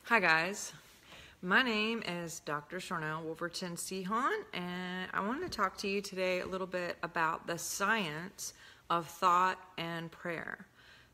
Hi guys, my name is DrSharnael Wolverton-Sehon, and I want to talk to you today a little bit about the science of thought and prayer.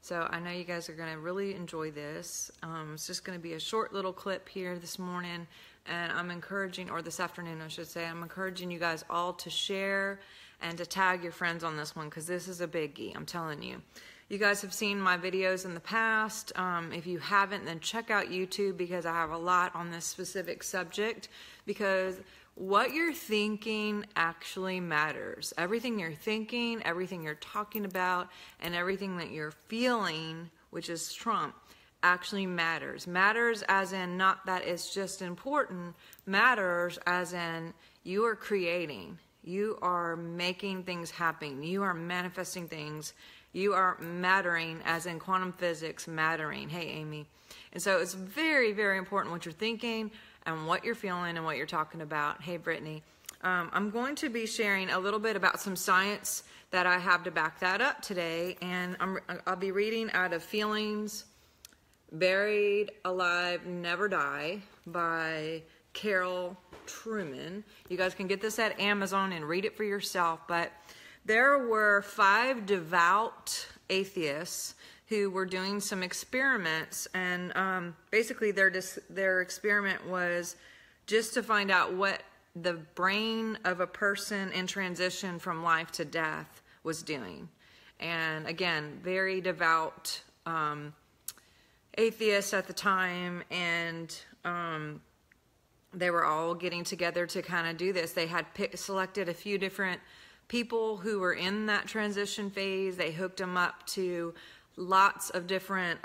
So I know you guys are going to really enjoy this. It's just going to be a short little clip here this morning, and I'm encouraging, or this afternoon I should say, I'm encouraging you guys all to share and to tag your friends on this one, because this is a biggie, I'm telling you. You guys have seen my videos in the past. If you haven't, then check out YouTube, because I have a lot on this specific subject, because what you're thinking actually matters. Everything you're thinking, everything you're talking about, and everything that you're feeling, which is Trump, actually matters. Matters as in not that it's just important, matters as in you are creating. You are making things happen. You are manifesting things. You are mattering, as in quantum physics mattering. Hey, Amy. And so it's very, very important what you're thinking and what you're feeling and what you're talking about. Hey, Brittany. I'm going to be sharing a little bit about some science that I have to back that up today. And I'll be reading out of Feelings, Buried Alive, Never Die by Carol Truman. You guys can get this at Amazon and read it for yourself. But there were 5 devout atheists who were doing some experiments, and basically their experiment was just to find out what the brain of a person in transition from life to death was doing. And again, very devout atheists at the time, and they were all getting together to kind of do this. They had selected a few different people who were in that transition phase. They hooked them up to lots of different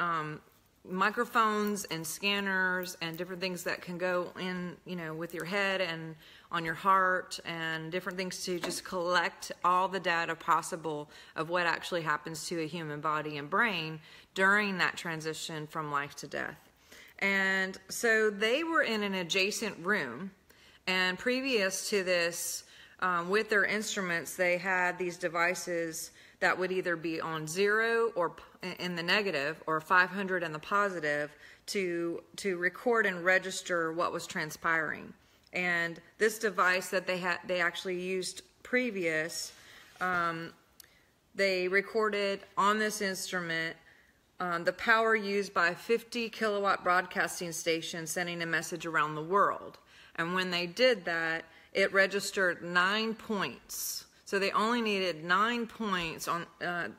microphones and scanners and different things that can go in, you know, with your head and on your heart, and different things to just collect all the data possible of what actually happens to a human body and brain during that transition from life to death. And so they were in an adjacent room, and previous to this, with their instruments, they had these devices that would either be on 0 or in the negative, or 500 in the positive, to record and register what was transpiring. And this device that they actually used previous, they recorded on this instrument the power used by a 50 kilowatt broadcasting station sending a message around the world. And when they did that, it registered 9 points. So they only needed 9 points on,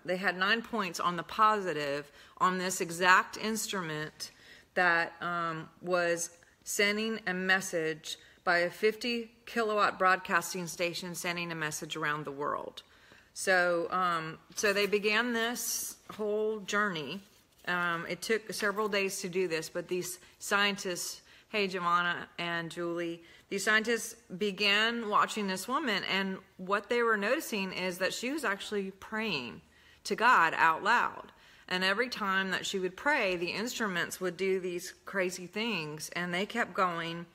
they had 9 points on the positive on this exact instrument that was sending a message by a 50 kilowatt broadcasting station sending a message around the world. So, so they began this whole journey. It took several days to do this, but these scientists, hey, Giovanna and Julie, these scientists began watching this woman, and what they were noticing is that she was actually praying to God out loud. And every time that she would pray, the instruments would do these crazy things, and they kept going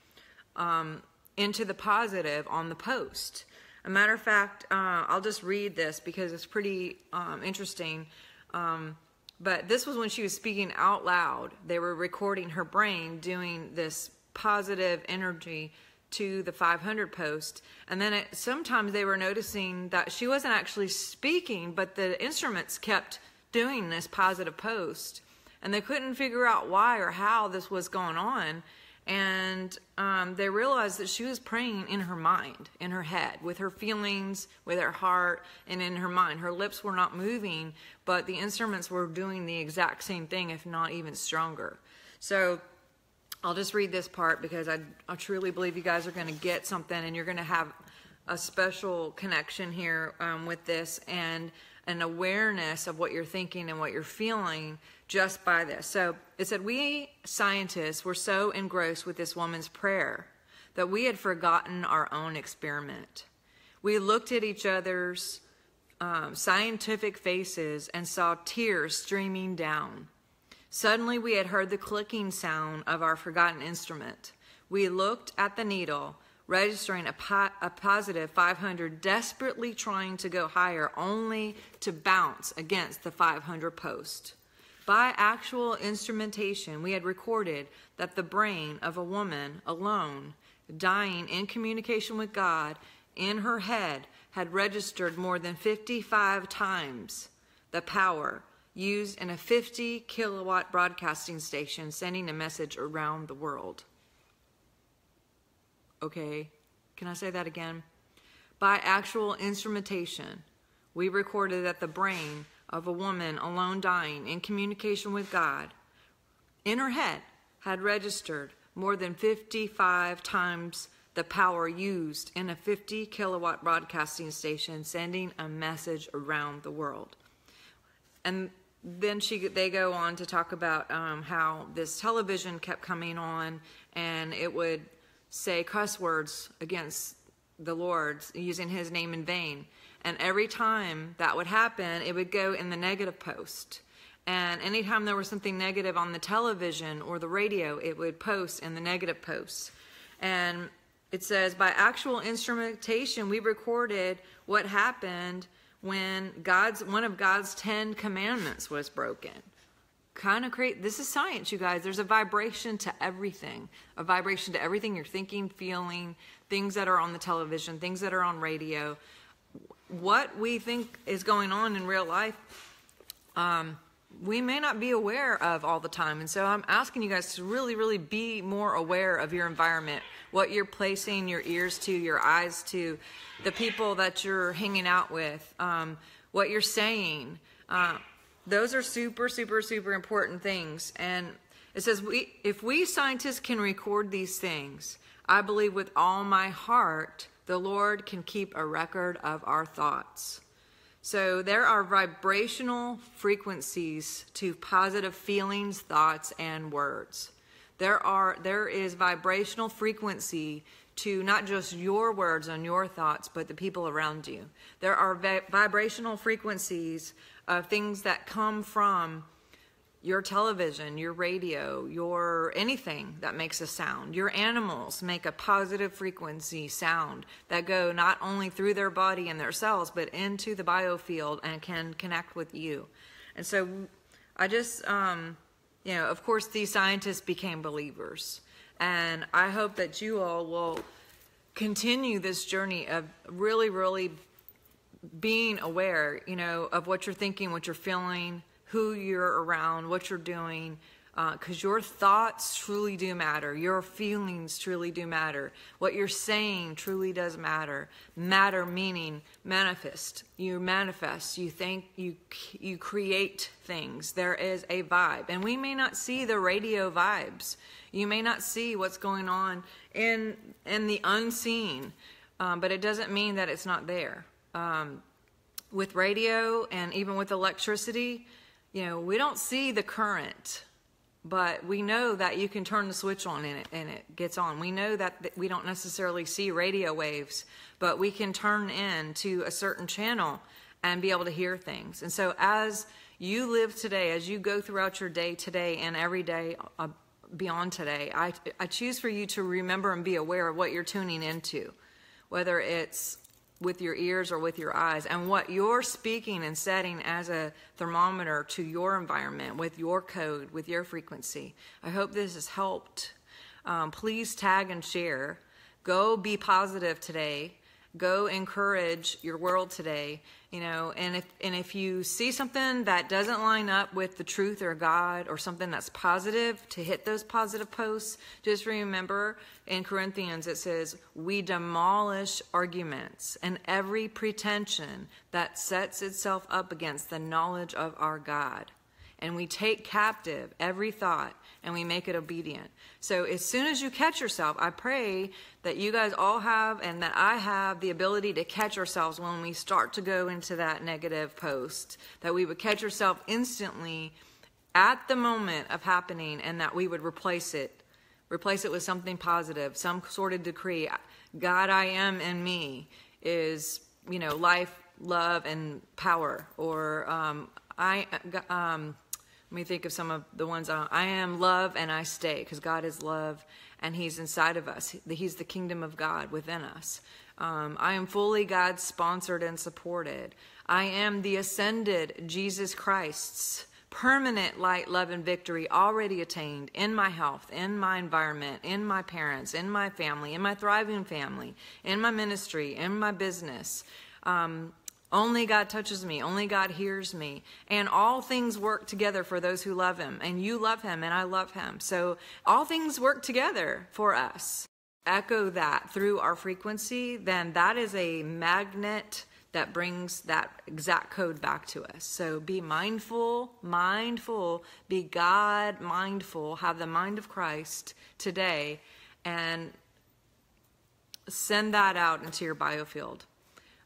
into the positive on the post. A matter of fact, I'll just read this because it's pretty interesting. But this was when she was speaking out loud. They were recording her brain doing this positive energy to the 500 post. And then sometimes they were noticing that she wasn't actually speaking, but the instruments kept doing this positive post. And they couldn't figure out why or how this was going on. And they realized that she was praying in her mind, in her head, with her feelings, with her heart, and in her mind. Her lips were not moving, but the instruments were doing the exact same thing, if not even stronger. So I'll just read this part, because I truly believe you guys are going to get something, and you're going to have a special connection here with this, and an awareness of what you're thinking and what you're feeling just by this. So it said, we scientists were so engrossed with this woman's prayer that we had forgotten our own experiment. We looked at each other's scientific faces and saw tears streaming down. Suddenly we had heard the clicking sound of our forgotten instrument. We looked at the needle, registering a positive 500, desperately trying to go higher, only to bounce against the 500 post. By actual instrumentation, we had recorded that the brain of a woman alone, dying in communication with God in her head, had registered more than 55 times the power used in a 50 kilowatt broadcasting station sending a message around the world. Okay, can I say that again? By actual instrumentation, we recorded that the brain of a woman alone dying in communication with God in her head had registered more than 55 times the power used in a 50 kilowatt broadcasting station sending a message around the world. And then they go on to talk about how this television kept coming on and it would say cuss words against the Lord, using his name in vain. And every time that would happen, it would go in the negative post. And anytime there was something negative on the television or the radio, it would post in the negative posts. And it says, by actual instrumentation, we recorded what happened when one of God's 10 commandments was broken. Kind of crazy. This is science, you guys. There's a vibration to everything. A vibration to everything you're thinking, feeling, things that are on the television, things that are on radio. What we think is going on in real life, we may not be aware of all the time. And so I'm asking you guys to really, really be more aware of your environment, what you're placing your ears to, your eyes to, the people that you're hanging out with, what you're saying. Those are super, super, super important things. And it says, if we scientists can record these things, I believe with all my heart, the Lord can keep a record of our thoughts. So there are vibrational frequencies to positive feelings, thoughts, and words. There is vibrational frequency to not just your words and your thoughts, but the people around you. There are vibrational frequencies of things that come from your television, your radio, your anything that makes a sound. Your animals make a positive frequency sound that go not only through their body and their cells, but into the biofield and can connect with you. And so I just, of course, these scientists became believers. And I hope that you all will continue this journey of really, really being aware, of what you're thinking, what you're feeling, who you're around, what you're doing, because your thoughts truly do matter. Your feelings truly do matter. What you're saying truly does matter. Matter meaning manifest. You manifest. You think. You create things. There is a vibe, and we may not see the radio vibes. You may not see what's going on in the unseen, but it doesn't mean that it's not there. With radio and even with electricity, we don't see the current, but we know that you can turn the switch on and it gets on. We know that we don't necessarily see radio waves, but we can turn in to a certain channel and be able to hear things. And so as you live today, as you go throughout your day today and every day beyond today, I choose for you to remember and be aware of what you're tuning into, whether it's with your ears or with your eyes, and what you're speaking and setting as a thermometer to your environment with your code, with your frequency. I hope this has helped. Please tag and share. Go be positive today. Go encourage your world today. And if you see something that doesn't line up with the truth or God or something that's positive, to hit those positive posts, just remember in Corinthians it says, we demolish arguments and every pretension that sets itself up against the knowledge of our God. And we take captive every thought and we make it obedient. So as soon as you catch yourself, I pray that you guys all have and that I have the ability to catch ourselves when we start to go into that negative post, that we would catch ourselves instantly at the moment of happening, and that we would replace it with something positive, some sort of decree. God, I am in me is, life, love, and power. Or let me think of some of the ones. I am love and I stay, because God is love and he's inside of us. He's the kingdom of God within us. I am fully God sponsored and supported. I am the ascended Jesus Christ's permanent light, love, and victory already attained in my health, in my environment, in my parents, in my family, in my thriving family, in my ministry, in my business. Only God touches me. Only God hears me. And all things work together for those who love him. And you love him and I love him. So all things work together for us. Echo that through our frequency, then that is a magnet that brings that exact code back to us. So be mindful, be God mindful, have the mind of Christ today, and send that out into your biofield.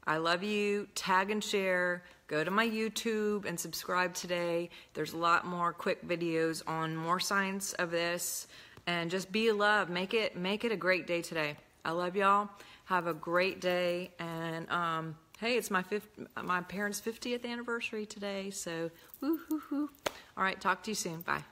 I love you. Tag and share. Go to my YouTube and subscribe today. There's a lot more quick videos on more science of this. And just be love. Make it a great day today. I love y'all. Have a great day. And hey, it's my parents' 50th anniversary today. So, woo-hoo-hoo. All right, talk to you soon. Bye.